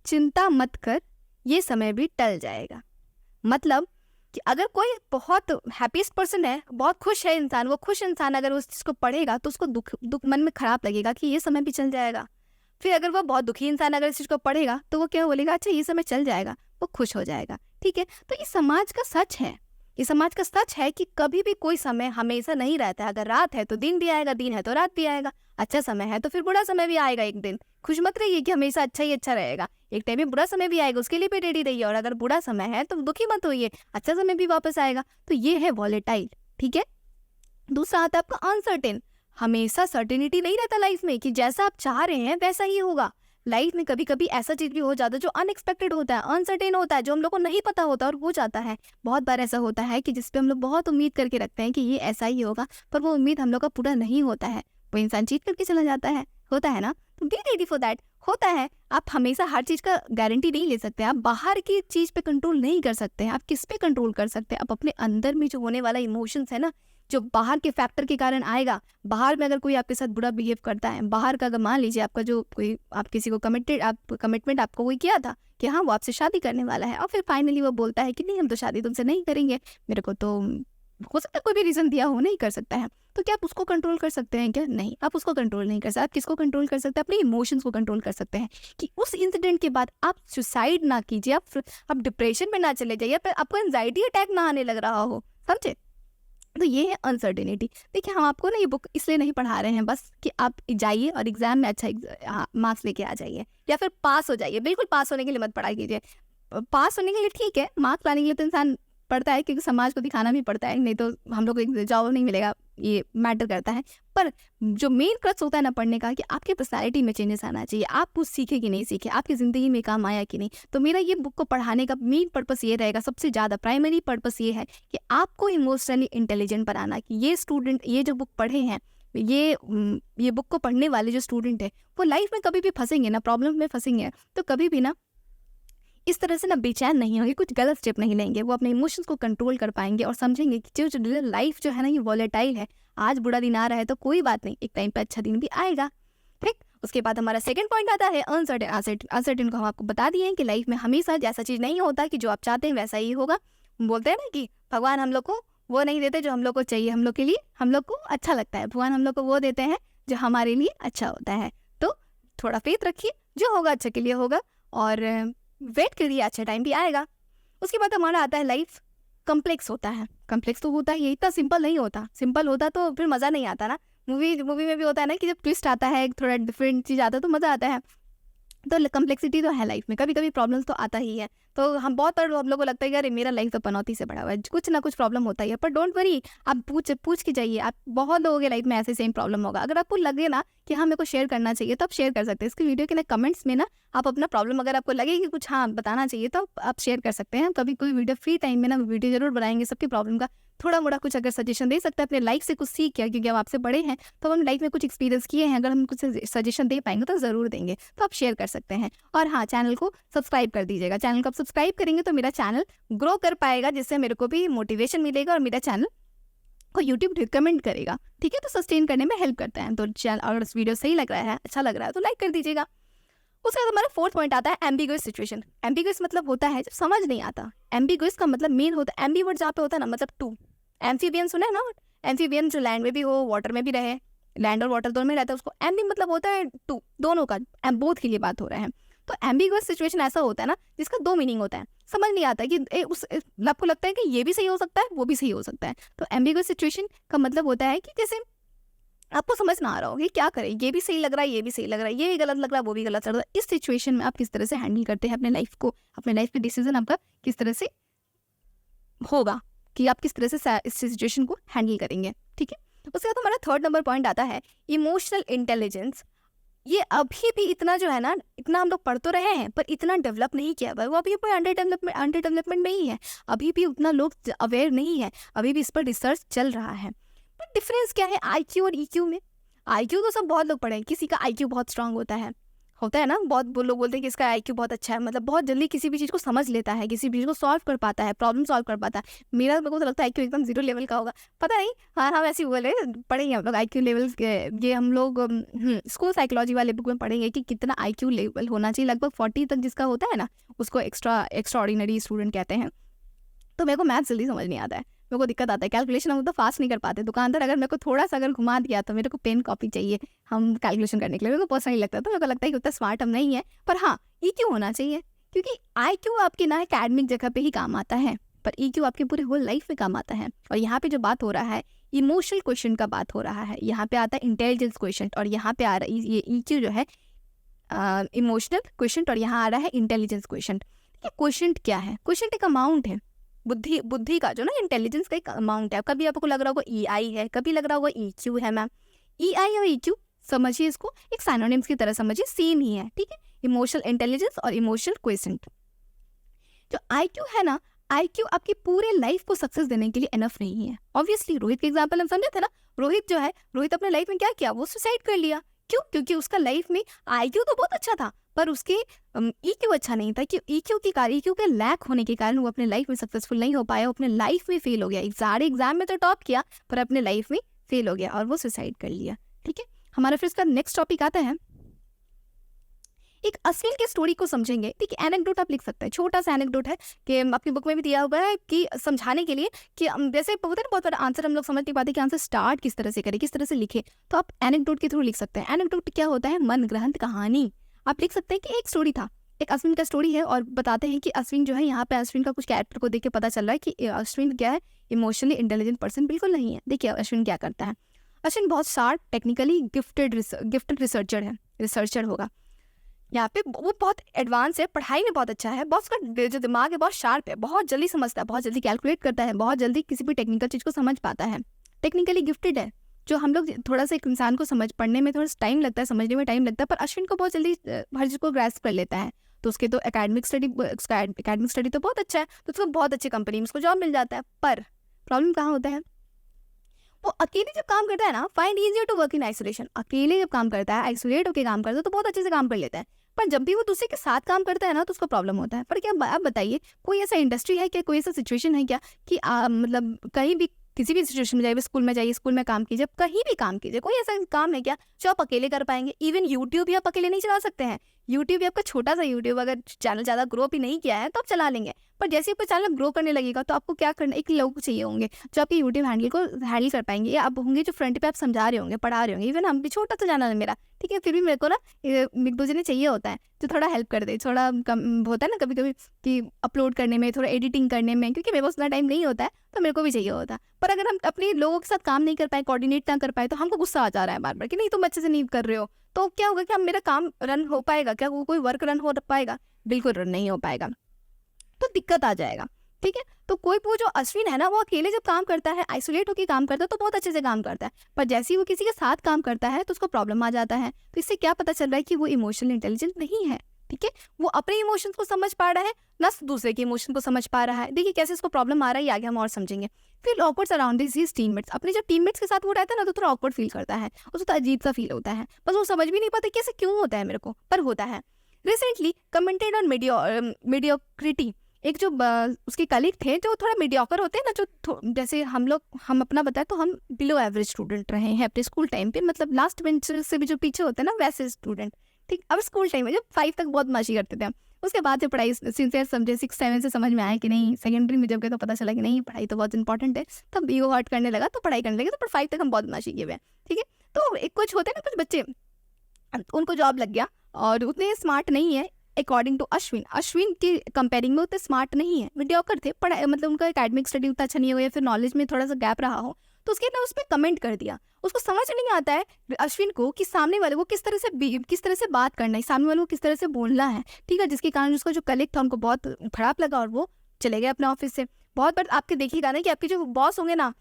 चिंता मत कर, ये समय भी टल जाएगा। मतलब कि अगर कोई बहुत हैप्पीस्ट पर्सन है, बहुत खुश है इंसान, वो खुश इंसान अगर उस चीज़ को पढ़ेगा तो उसको दुख मन में खराब लगेगा कि ये समय भी चल जाएगा। फिर अगर वो बहुत दुखी इंसान अगर इस चीज़ को पढ़ेगा तो वो क्या बोलेगा, अच्छा ये समय चल जाएगा, वो खुश हो जाएगा, ठीक है। तो ये समाज का सच है, ये समाज का सच है कि कभी भी कोई समय हमेशा नहीं रहता है। अगर रात है तो दिन भी आएगा, दिन है तो रात भी आएगा, अच्छा समय है तो फिर बुरा समय भी आएगा एक दिन। खुश मत रहिए कि हमेशा अच्छा ही अच्छा रहेगा, एक टाइम में बुरा समय भी आएगा, उसके लिए भी रेडी रहिए। और अगर बुरा समय है तो दुखी मत होइए, अच्छा समय भी वापस आएगा। तो ये है वॉलेटाइल, ठीक है। दूसरा आता है आपका अनसर्टेन। हमेशा सर्टेनिटी नहीं रहता लाइफ में कि जैसा आप चाह रहे हैं वैसा ही होगा। लाइफ में कभी कभी ऐसा चीज भी हो जाता है जो अनएक्सपेक्टेड होता है, अनसर्टेन होता है, जो हम लोग को नहीं पता होता और हो जाता है। बहुत बार ऐसा होता है कि जिसपे हम लोग बहुत उम्मीद करके रखते हैं कि ये ऐसा ही होगा, पर वो उम्मीद हम लोग का पूरा नहीं होता है, वो इंसान चीट करके चला जाता है, होता है ना। तो बी रेडी फॉर दैट। होता है, आप हमेशा हर चीज का गारंटी नहीं ले सकते। आप बाहर की चीज पे कंट्रोल नहीं कर सकते हैं, आप किस पे कंट्रोल कर सकते हैं, आप अपने अंदर में जो होने वाला इमोशंस है ना, जो बाहर के फैक्टर के कारण आएगा। बाहर में अगर कोई आपके साथ बुरा बिहेव करता है, बाहर का अगर मान लीजिए आपका जो कोई, आप किसी को कमिटमेंट आपको कोई किया था कि हाँ वो आपसे शादी करने वाला है, और फिर फाइनली वो बोलता है कि नहीं हम तो शादी तुमसे नहीं करेंगे, मेरे को तो हो सकता है कोई भी रीजन दिया हो, नहीं कर सकता है। तो क्या आप उसको कंट्रोल कर सकते हैं क्या? नहीं, आप उसको कंट्रोल नहीं कर सकते। आप किसको कंट्रोल कर सकते हैं? अपने इमोशंस को कंट्रोल कर सकते हैं कि उस इंसिडेंट के बाद आप सुसाइड ना कीजिए, आप डिप्रेशन में ना चले जाइए, आपको एंजाइटी अटैक ना आने लग रहा हो, समझे। तो ये है अनसर्टेनिटी। देखिए हम आपको ना ये बुक इसलिए नहीं पढ़ा रहे हैं बस कि आप जाइए और एग्जाम में अच्छा मार्क्स लेके आ जाइए या फिर पास हो जाइए। बिल्कुल पास होने के लिए मत पढ़ाई कीजिए। पास होने के लिए ठीक है, मार्क्स लाने के लिए तो इंसान पढ़ता है क्योंकि समाज को दिखाना भी पड़ता है, नहीं तो हम लोग को जॉब नहीं मिलेगा, ये मैटर करता है। पर जो मेन क्रक्स होता है ना पढ़ने का, कि आपके पर्सनैलिटी में चेंजेस आना चाहिए, आप कुछ सीखे कि नहीं सीखे, आपकी ज़िंदगी में काम आया कि नहीं। तो मेरा ये बुक को पढ़ाने का मेन पर्पस ये रहेगा, सबसे ज़्यादा प्राइमरी पर्पस ये है कि आपको इमोशनली इंटेलिजेंट बनाना। कि ये स्टूडेंट ये जो बुक पढ़े हैं, ये बुक को पढ़ने वाले जो स्टूडेंट है वो लाइफ में कभी भी फंसेंगे ना, प्रॉब्लम में फंसेंगे तो कभी भी ना इस तरह से ना बेचैन नहीं होंगे, कुछ गलत स्टेप नहीं लेंगे। वो अपने इमोशंस को कंट्रोल कर पाएंगे और समझेंगे कि जो लाइफ जो है ना ये वॉलेटाइल है। आज बुरा दिन आ रहा है तो कोई बात नहीं, एक टाइम पे अच्छा दिन भी आएगा, ठीक। उसके बाद हमारा सेकंड पॉइंट आता है अनसर्टेन। अनसर्टेन को हम आपको बता दिए हैं कि लाइफ में हमेशा जैसा चीज़ नहीं होता कि जो आप चाहते हैं वैसा ही होगा। बोलते हैं ना कि भगवान हम लोग को वो नहीं देते जो हम लोग को चाहिए, हम लोग के लिए हम लोग को अच्छा लगता है। भगवान हम लोग को वो देते हैं जो हमारे लिए अच्छा होता है। तो थोड़ा फेथ रखिए, जो होगा अच्छे के लिए होगा, और वेट करिए, अच्छा टाइम भी आएगा। उसके बाद हमारा आता है लाइफ कम्प्लेक्स होता है। कम्प्लेक्स तो होता है, ये इतना सिंपल नहीं होता। सिंपल होता तो फिर मज़ा नहीं आता ना। मूवी में भी होता है ना कि जब ट्विस्ट आता है, थोड़ा डिफरेंट चीज़ आता है तो मज़ा आता है। तो कम्प्लेक्सिटी तो है लाइफ में, कभी कभी प्रॉब्लम्स तो आता ही है। तो हम बहुत बार हम लोग को लगता है कि अरे मेरा लाइफ तो पनौती से बड़ा हुआ है, कुछ ना कुछ प्रॉब्लम होता ही है। पर डोंट वरी, आप पूछ के जाइए, आप बहुत लोगों के लाइफ में ऐसे सेम प्रॉब्लम होगा। अगर आपको लगे ना कि हाँ मेरे को शेयर करना चाहिए तो आप शेयर कर सकते हैं। इसकी वीडियो के ना कमेंट्स में ना आप अपना प्रॉब्लम, अगर आपको लगे कि कुछ हाँ बताना चाहिए तो आप शेयर कर सकते हैं। कभी कोई वीडियो फ्री टाइम में ना वीडियो जरूर बनाएंगे सबकी प्रॉब्लम का, थोड़ा मोड़ा कुछ अगर सजेशन दे सकते हैं अपने लाइफ से कुछ सीख किया, क्योंकि हम आपसे बड़े हैं तो हम लाइफ में कुछ एक्सपीरियंस किए हैं, अगर हम कुछ सजेशन दे पाएंगे तो ज़रूर देंगे। तो आप शेयर कर सकते हैं। और हाँ, चैनल को सब्सक्राइब कर दीजिएगा। चैनल को आप सब्सक्राइब करेंगे तो मेरा चैनल ग्रो कर पाएगा, जिससे मेरे को भी मोटिवेशन मिलेगा और मेरा चैनल को यूट्यूब रिकमेंड करेगा। ठीक है, तो सस्टेन करने में हेल्प करता है। तो चैनल, अगर इस वीडियो सही लग रहा है, अच्छा लग रहा है तो लाइक कर दीजिएगा। उसके बाद हमारा फोर्थ पॉइंट आता है एम्बिगुअस सिचुएशन। एम्बिगुअस मतलब होता है जब समझ नहीं आता। एम्बिगुअस का मतलब मेन होता है, एम्बी वर्ड जहाँ पे होता है ना, मतलब टू। एम्फीबियन सुना है ना, एम्फीबियन जो लैंड में भी हो वाटर में भी रहे, लैंड और वाटर दोनों में रहता है, उसको एम्बी मतलब होता है टू, दोनों का, बोथ के लिए बात हो रहा है। तो एम्बिगुअस सिचुएशन ऐसा होता है ना जिसका दो मीनिंग होता है, समझ नहीं आता कि आपको लगता है कि ये भी सही हो सकता है, वो भी सही हो सकता है। तो एम्बिगुअस सिचुएशन का मतलब होता है कि जैसे आपको समझ ना आ रहा हो कि क्या करें, ये भी सही लग रहा है, ये भी सही लग रहा है, ये भी गलत लग रहा है, वो भी गलत लग रहा है। इस सिचुएशन में आप किस तरह से हैंडल करते हैं अपने लाइफ को, अपने लाइफ में डिसीजन आपका किस तरह से होगा कि आप किस तरह से इस सिचुएशन को हैंडल करेंगे। ठीक है, उसके बाद हमारा थर्ड नंबर पॉइंट आता है इमोशनल इंटेलिजेंस। ये अभी भी इतना जो है ना, इतना हम लोग पढ़ तो रहे हैं पर इतना डेवलप नहीं किया भाई, वो अभी कोई अंडर डेवलपमेंट में ही है। अभी भी उतना लोग अवेयर नहीं है, अभी भी इस पर रिसर्च चल रहा है। पर डिफरेंस क्या है आईक्यू और ईक्यू में? आईक्यू तो सब बहुत लोग पढ़े, किसी का आईक्यू बहुत स्ट्रांग होता है ना, बहुत लोग बोलते हैं कि इसका आईक्यू बहुत अच्छा है, मतलब बहुत जल्दी किसी भी चीज़ को समझ लेता है, किसी भी चीज़ को सॉल्व कर पाता है, प्रॉब्लम सॉल्व कर पाता है। मेरे को तो लगता है आईक्यू एकदम 0 लेवल का होगा, पता नहीं। हाँ हाँ, वैसे बोले पढ़ेंगे हम लोग आईक्यू लेवल, ये हम लोग स्कूल साइकोलॉजी वाले बुक में पढ़ेंगे कि कितना आईक्यू लेवल होना चाहिए। लगभग 40 तक जिसका होता है ना, उसको एक्स्ट्रा ऑर्डिनरी स्टूडेंट कहते हैं। तो मेरे को मैथ जल्दी समझ नहीं आता है, मेरे को दिक्कत आता है, कैलकुलेशन हम तो फास्ट नहीं कर पाते। दुकानदार अगर मेरे को थोड़ा सा अगर घुमा दिया तो मेरे को पेन कॉपी चाहिए हम कैलकुलेशन करने के लिए, मेरे को पर्सनली लगता है। तो मेरे को लगता है कि उतना स्मार्ट हम नहीं है, पर हाँ ईक्यू होना चाहिए, क्योंकि आईक्यू आपके ना एकेडमिक जगह पे ही काम आता है, पर ईक्यू आपके पूरे होल लाइफ में काम आता है। और यहाँ पे जो बात हो रहा है इमोशनल क्वेश्चन का बात हो रहा है, यहाँ पे आता है इंटेलिजेंस क्वेश्चन, और यहाँ पे आ रहा है ये ईक्यू जो है इमोशनल क्वेश्चन, और यहाँ आ रहा है इंटेलिजेंस क्वेश्चन। क्वेश्चन क्या है? क्वेश्चन एक अमाउंट है, बुद्धि का जो ना, इंटेलिजेंस का एक अमाउंट है। कभी आपको लग रहा होगा EI है, कभी लग रहा होगा EQ है। मैम EI और EQ समझिए, इसको एक सिनोनिम्स की तरह समझिए, सेम ही है। ठीक है, इमोशनल इंटेलिजेंस और इमोशनल क्वेश्चन। जो IQ है ना, IQ आपकी पूरे लाइफ को सक्सेस देने के लिए इनफ नहीं है। ऑब्वियसली रोहित के एग्जाम्पल हम समझे थे ना, रोहित अपने लाइफ में क्या किया, वो सुसाइड कर लिया। क्यों? क्योंकि उसका लाइफ में IQ तो बहुत अच्छा था पर उसके EQ अच्छा नहीं था। कि EQ के लैक होने के कारण वो अपने लाइफ में सक्सेसफुल नहीं हो पाया, वो अपने लाइफ में फेल हो गया। सारे एग्जाम में तो टॉप किया पर अपने लाइफ में फेल हो गया और वो सुसाइड कर लिया। ठीक है, हमारा फिर इसका नेक्स्ट टॉपिक आता है, एक अश्विन की स्टोरी को समझेंगे। ठीक है, एनेक्डोट आप लिख सकते हैं, छोटा सा एनेक्डोट है कि आपकी बुक में भी दिया हुआ है कि समझाने के लिए कि जैसे होता है ना बहुत बार आंसर हम लोग समझ नहीं पाते कि आंसर स्टार्ट किस तरह से करें, किस तरह से लिखे, तो आप एनेक्डोट के थ्रू लिख सकते हैं। एनेक्डोट क्या होता है? मन ग्रंथ कहानी। आप लिख सकते हैं कि एक स्टोरी था, एक अश्विन का स्टोरी है, और बताते हैं कि अश्विन जो है, यहाँ पे अश्विन का कुछ कैरेक्टर को देख के पता चल रहा है कि अश्विन क्या है, इमोशनली इंटेलिजेंट पर्सन बिल्कुल नहीं है। देखिए अश्विन क्या करता है, अश्विन बहुत शार्प, टेक्निकली गिफ्टेड रिसर्चर होगा। यहाँ पे वो बहुत एडवांस है, पढ़ाई में बहुत अच्छा है, बहुत उसका जो दिमाग है बहुत शार्प है, बहुत जल्दी समझता है, बहुत जल्दी कैलकुलेट करता है, बहुत जल्दी किसी भी टेक्निकल चीज़ को समझ पाता है, टेक्निकली गिफ्टेड है। जो हम लोग थोड़ा सा एक इंसान को पढ़ने में थोड़ा टाइम लगता है, समझने में टाइम लगता है, पर अश्विन को बहुत जल्दी हर चीज़ को ग्रैस्प कर लेता है। तो उसके तो एकेडमिक स्टडी तो बहुत अच्छा है, तो उसको बहुत अच्छी कंपनी में उसको जॉब मिल जाता है। पर प्रॉब्लम कहाँ होता है? वो अकेले जब काम करता है ना, find easier to work in isolation. अकेले जब काम करता है, आइसोलेट होकर काम करता है तो बहुत अच्छे से काम कर लेता है, पर जब भी वो दूसरे के साथ काम करता है ना तो उसको प्रॉब्लम होता है। पर क्या आप बताइए, कोई ऐसा इंडस्ट्री है क्या, कोई ऐसा सिचुएशन है क्या कि मतलब कहीं भी किसी भी सिचुएशन में जाइए, स्कूल में जाइए, स्कूल में काम कीजिए, कहीं भी काम कीजिए, कोई ऐसा काम है क्या जो आप अकेले कर पाएंगे? इवन यूट्यूब भी आप अकेले नहीं चला सकते हैं। यूट्यूब भी आपका छोटा सा यूट्यूब, अगर चैनल ज़्यादा ग्रो भी नहीं किया है तो आप चला लेंगे, पर जैसे ही आपका चैनल ग्रो करने लगेगा तो आपको क्या करना, एक लोग चाहिए होंगे जो आपके यूट्यूब हैंडल को हैंडल कर पाएंगे, या आप होंगे जो फ्रंट पे आप समझा रहे होंगे, पढ़ा रहे होंगे। इवन हम भी, छोटा सा चैनल है मेरा, ठीक है, फिर भी मेरे को ना एक दो जने चाहिए होता है जो थोड़ा हेल्प कर दे। थोड़ा कम होता है ना कभी कभी कि अपलोड करने में, थोड़ा एडिटिंग करने में, क्योंकि मेरे पास उतना टाइम नहीं होता है, तो मेरे को भी चाहिए होता है। पर अगर हम अपने लोगों के साथ काम नहीं कर पाए, कोऑर्डिनेट ना कर पाए, तो हमको गुस्सा आ जा रहा है बार बार कि नहीं तुम अच्छे से नहीं कर रहे हो, तो क्या होगा कि हम, मेरा काम रन हो पाएगा क्या, कोई वर्क रन हो पाएगा? बिल्कुल रन नहीं हो पाएगा, तो दिक्कत आ जाएगा। ठीक है, तो कोई वो जो अश्विन है ना, वो अकेले जब काम करता है, आइसोलेट होकर काम करता है, तो बहुत अच्छे से काम करता है, पर जैसे ही वो किसी के साथ काम करता है तो उसको प्रॉब्लम आ जाता है। तो इससे क्या पता चल रहा है कि वो इमोशनल इंटेलिजेंट नहीं है। ठीक है, वो अपने इमोशंस को समझ पा रहा है, ना दूसरे के इमोशन को समझ पा रहा है। देखिए कैसे इसको प्रॉब्लम आ रहा है, ये आगे हम और समझेंगे। फिर ऑकवर्ड सराउंडिंग्स हिज टीममेट्स, अपने जब टीममेट्स के साथ वो रहता है ना, तो थोड़ा ऑकवर्ड फील करता है, उसको तो अजीब सा फील होता है, बस वो समझ भी नहीं पाता कि ऐसे क्यों होता है मेरे को, पर होता है। रिसेंटली कमेंटेड ऑन मीडियोक्रिटी, एक जो उसके कलीग थे जो थोड़ा मीडियोकर होते हैं ना, जो जैसे हम अपना बताएं तो हम बिलो एवरेज स्टूडेंट रहे हैं अपने स्कूल टाइम पे, मतलब लास्ट बेंच से भी जो पीछे होते हैं ना, वैसे स्टूडेंट। ठीक, अब स्कूल टाइम में जब 5 तक बहुत मस्ती करते थे हम, उसके बाद जब पढ़ाई सिंसियर समझे, 6-7 से समझ में आया कि नहीं, सेकेंडरी में जब गए तो पता चला कि नहीं पढ़ाई तो बहुत इंपॉर्टेंट है, तब ईगो हर्ट करने लगा, तो पढ़ाई करने लगे, तो पर 5 तक हम बहुत मस्ती किए हुए हैं। ठीक है, तो एक कुछ होते हैं ना कुछ बच्चे, उनको जॉब लग गया और उतने स्मार्ट नहीं है अकॉर्डिंग टू अश्विन की कंपेयरिंग में उतने स्मार्ट नहीं है, मीडियोकर थे, पढ़ाई मतलब उनका एकेडमिक स्टडी उतना अच्छा नहीं हो, या फिर नॉलेज में थोड़ा सा गैप रहा हो, तो उसके ना उस पर कमेंट कर दिया। उसको समझ नहीं आता है अश्विन को कि सामने वाले को किस तरह से बात करना है, सामने वाले को किस तरह से बोलना है। ठीक है, जिसके कारण उसका जो कलीग था उनको बहुत खराब लगा और वो चले गए अपने ऑफिस से। बहुत बार आपके देखिएगा ना कि आपके जो बॉस होंगे ना,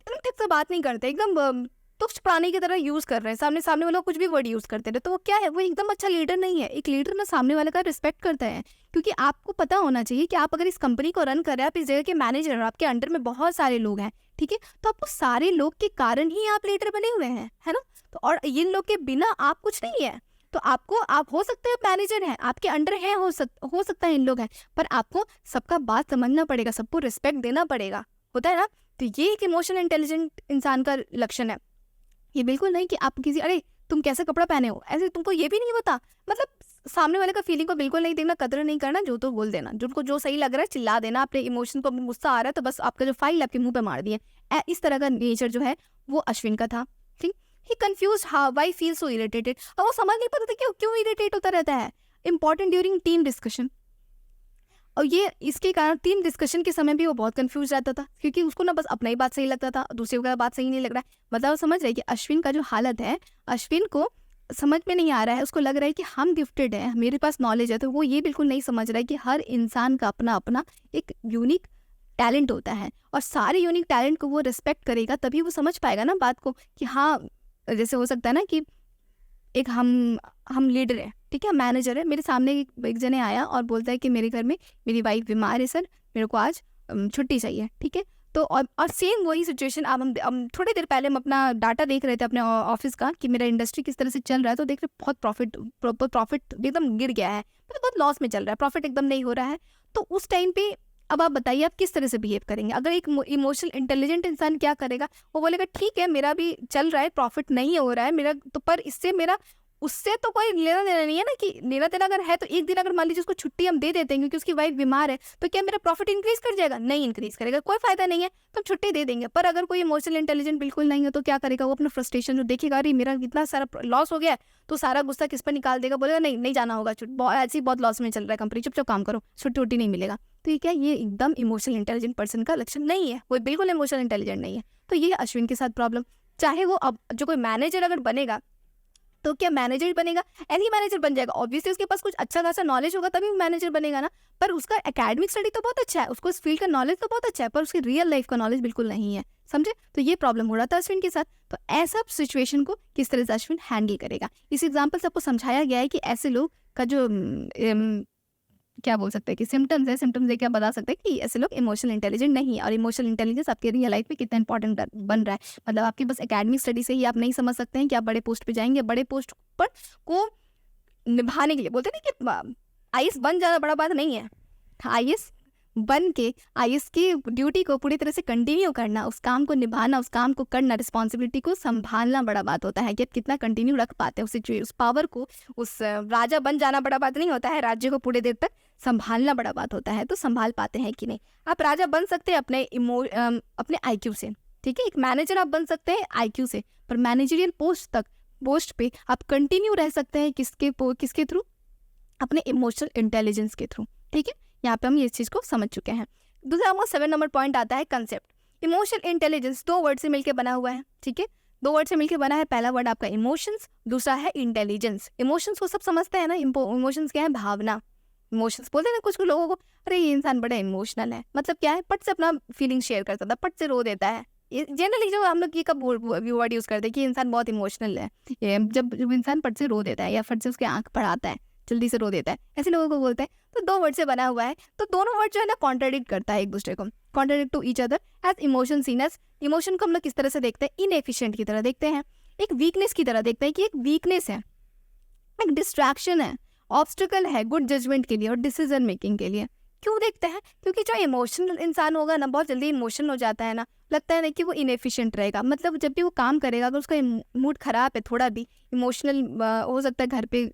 एकदम ठीक से बात नहीं करते, एकदम तुच्छ प्राणी की तरह यूज कर रहे हैं, सामने वाला कुछ भी वर्ड यूज करते रहे, तो वो क्या है, वो एकदम अच्छा लीडर नहीं है। एक लीडर ना सामने वाले का रिस्पेक्ट करता है, क्योंकि आपको पता होना चाहिए कि आप अगर इस कंपनी को रन कर रहे हैं, आप इस जगह के मैनेजर, आपके अंडर में बहुत सारे लोग हैं। ठीक है, तो आपको सारे लोग के कारण ही आप लीडर बने हुए हैं, है ना, तो और इन लोग के बिना आप कुछ नहीं है। तो आपको, आप हो सकते हैं मैनेजर हैं, आपके अंडर है, हो सकता है इन लोग हैं, पर आपको सबका बात समझना पड़ेगा, सबको रिस्पेक्ट देना पड़ेगा, होता है ना। तो ये एक इमोशनल इंटेलिजेंट इंसान का लक्षण है। ये बिल्कुल नहीं कि आप किसी, अरे तुम कैसे कपड़ा पहने हो, ऐसे तुमको ये भी नहीं पता, मतलब सामने वाले का फीलिंग को बिल्कुल नहीं देखना, कदर नहीं करना, जो तो बोल देना, जिनको जो सही लग रहा है चिल्ला देना, अपने इमोशन को, गुस्सा आ रहा है तो बस आपका जो फाइल आपके मुंह पे मार दिए। इस तरह का नेचर जो है वो अश्विन का था। ठीक, he confused how why feel so irritated, और वो समझ नहीं पाता था क्यों इरिटेट होता रहता है। इंपॉर्टेंट ड्यूरिंग टीम डिस्कशन, और ये इसके कारण टीम डिस्कशन के समय भी वो बहुत कंफ्यूज रहता था, क्योंकि उसको ना बस अपना ही बात सही लगता था, दूसरे का बात सही नहीं लग रहा है। मतलब वो समझ रहे कि अश्विन का जो हालत है, अश्विन को समझ में नहीं आ रहा है, उसको लग रहा है कि हम गिफ्टेड हैं, मेरे पास नॉलेज है, तो वो ये बिल्कुल नहीं समझ रहा है कि हर इंसान का अपना अपना एक यूनिक टैलेंट होता है, और सारे यूनिक टैलेंट को वो रिस्पेक्ट करेगा, तभी वो समझ पाएगा ना बात को कि हाँ, जैसे हो सकता है ना कि एक हम लीडर है, ठीक है, मैनेजर है, मेरे सामने एक जने आया और बोलता है कि मेरे घर में मेरी वाइफ बीमार है सर, मेरे को आज छुट्टी चाहिए। ठीक है, तो और सेम वही सिचुएशन, अब हम थोड़ी देर पहले हम अपना डाटा देख रहे थे अपने ऑफिस का कि मेरा इंडस्ट्री किस तरह से चल रहा है, तो देख रहे बहुत प्रॉफिट एकदम गिर गया है, मतलब बहुत लॉस में चल रहा है, प्रॉफिट एकदम नहीं हो रहा है। तो उस टाइम पे अब आप बताइए आप किस तरह से बिहेव करेंगे। अगर एक इमोशनल इंटेलिजेंट इंसान क्या करेगा, वो बोलेगा ठीक है मेरा भी चल रहा है, प्रॉफिट नहीं हो रहा है मेरा, तो पर इससे मेरा, उससे तो कोई लेना देना नहीं है ना, कि लेना देना अगर है तो एक दिन अगर मान लीजिए उसको छुट्टी हम दे देते हैं क्योंकि उसकी वाइफ बीमार है, तो क्या मेरा प्रॉफिट इंक्रीज कर जाएगा? नहीं इंक्रीज करेगा, कोई फायदा नहीं है, तो हम छुट्टी दे देंगे। पर अगर कोई इमोशनल इंटेलिजेंट बिल्कुल नहीं है तो क्या करेगा, वो अपना फ्रस्ट्रेशन जो देखेगा, अरे मेरा इतना सारा लॉस हो गया, तो सारा गुस्सा किस पर निकाल देगा, बोलेगा नहीं जाना होगा, ऐसे ही बहुत लॉस में चल रहा है कंपनी, चुपचाप काम करो, छुट्टी नहीं मिलेगा। तो ये क्या, ये एकदम इमोशनल इंटेलिजेंट पर्सन का लक्षण नहीं है, वो बिल्कुल इमोशनल इंटेलिजेंट नहीं है। तो ये अश्विन के साथ प्रॉब्लम। चाहे वो अब जो कोई मैनेजर अगर बनेगा, तो क्या मैनेजर बनेगा, ऐसी मैनेजर बन जाएगा, ऑब्वियसली उसके पास कुछ अच्छा खासा नॉलेज होगा तभी वो मैनेजर बनेगा ना, पर उसका एकेडमिक स्टडी तो बहुत अच्छा है, उसको इस फील्ड का नॉलेज तो बहुत अच्छा है, पर उसकी रियल लाइफ का नॉलेज बिल्कुल नहीं है, समझे। तो ये प्रॉब्लम हो रहा था अश्विन के साथ। तो ऐसा सिचुएशन को किस तरह से अश्विन हैंडल करेगा, इस एग्जाम्पल से आपको समझाया गया है कि ऐसे लोग का जो क्या बोल सकते हैं कि सिम्टम्स है, सिम्टम्स देख के आप बता सकते हैं कि ऐसे लोग इमोशनल इंटेलिजेंट नहीं है, और इमोशनल इंटेलिजेंस आपके रियल लाइफ में कितना इंपॉर्टेंट बन रहा है। मतलब आपकी बस एकेडमिक स्टडी से ही आप नहीं समझ सकते हैं कि आप बड़े पोस्ट पे जाएंगे, बड़े पोस्ट पर को निभाने के लिए बोलते हैं कि आईएएस बन जाना बड़ा बात नहीं है, आईएएस बन के आईएएस की ड्यूटी को पूरी तरह से कंटिन्यू करना, उस काम को निभाना, उस काम को करना, रिस्पॉन्सिबिलिटी को संभालना बड़ा बात होता है कि आप कितना कंटिन्यू रख पाते हैं उस पावर को। उस राजा बन जाना बड़ा बात नहीं होता है, राज्य को पूरे देर तक संभालना बड़ा बात होता है। तो संभाल पाते हैं कि नहीं। आप राजा बन सकते हैं अपने आईक्यू से, ठीक है। एक मैनेजर आप बन सकते हैं आईक्यू से, पर मैनेजरियल पोस्ट पे आप कंटिन्यू रह सकते हैं किसके थ्रू? अपने इमोशनल इंटेलिजेंस के थ्रू, ठीक है। यहाँ पे हम ये चीज़ को समझ चुके हैं। दूसरा हमारा 7 नंबर पॉइंट आता है कंसेप्ट। इमोशनल इंटेलिजेंस 2 वर्ड से मिलकर बना हुआ है, ठीक है। 2 वर्ड से मिलकर बना है। पहला वर्ड आपका इमोशंस, दूसरा है इंटेलिजेंस। इमोशंस को सब समझते हैं ना, इमोशंस क्या है? भावना। इमोशंस बोलते हैं ना कुछ लोगों को, अरे ये इंसान बड़ा इमोशनल है, मतलब क्या है? पट से अपना फीलिंग शेयर करता था, पट से रो देता है। जनरली जो हम लोग ये कब वर्ड यूज़ करते हैं कि इंसान बहुत इमोशनल है, जब इंसान पट से रो देता है या फट से उसके आंख पढ़ाता है, जल्दी से रो देता है, ऐसे लोगों को बोलते हैं। तो 2 वर्ड से बना हुआ है, तो दोनों वर्ड जो है ना कॉन्ट्राडिक्ट करता है एक दूसरे को, contradict to each other. As emotion seen as, emotion को हम लोग किस तरह से देखते हैं? इनएफिशिएंट की तरह देखते हैं, एक वीकनेस की तरह देखते हैं कि एक वीकनेस है, एक डिस्ट्रैक्शन है, ऑब्स्टिकल है गुड जजमेंट के लिए और डिसीजन मेकिंग के लिए। क्यों देखते हैं? क्योंकि जो इमोशनल इंसान होगा ना, बहुत जल्दी इमोशनल हो जाता है ना, लगता है ना कि वो इनएफिशिएंट रहेगा। मतलब जब भी वो काम करेगा, अगर उसका मूड खराब है, थोड़ा भी इमोशनल हो सकता है, घर पे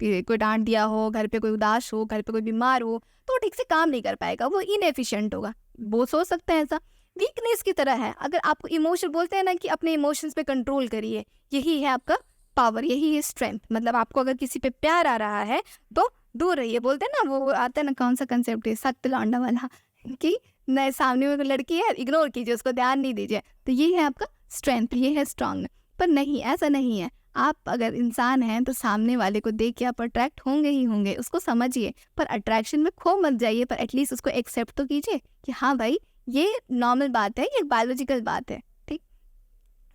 कोई डांट दिया हो, घर पे कोई उदास हो, घर पे कोई बीमार हो, तो ठीक से काम नहीं कर पाएगा, वो इनएफिशिएंट होगा। वो सोच सकते हैं ऐसा। वीकनेस की तरह है। अगर आपको इमोशन बोलते हैं ना कि अपने इमोशंस पे कंट्रोल करिए, यही है आपका पावर, यही है स्ट्रेंथ। मतलब आपको अगर किसी पे प्यार आ रहा है तो दूर रहिए। बोलते हैं ना, वो आता है ना, कौन सा कंसेप्ट है, सख्त लौंडा वाला, कि नए सामने में कोई लड़की है, इग्नोर कीजिए, उसको ध्यान नहीं दीजिए। तो ये है आपका स्ट्रेंथ, ये है स्ट्रांग। पर नहीं, ऐसा नहीं है। आप अगर इंसान हैं तो सामने वाले को देख के आप अट्रैक्ट होंगे ही होंगे, उसको समझिए, पर अट्रैक्शन में खो मत जाइए, पर एटलीस्ट उसको एक्सेप्ट तो कीजिए कि हाँ भाई, ये नॉर्मल बात है, ये बायोलॉजिकल बात है, ठीक।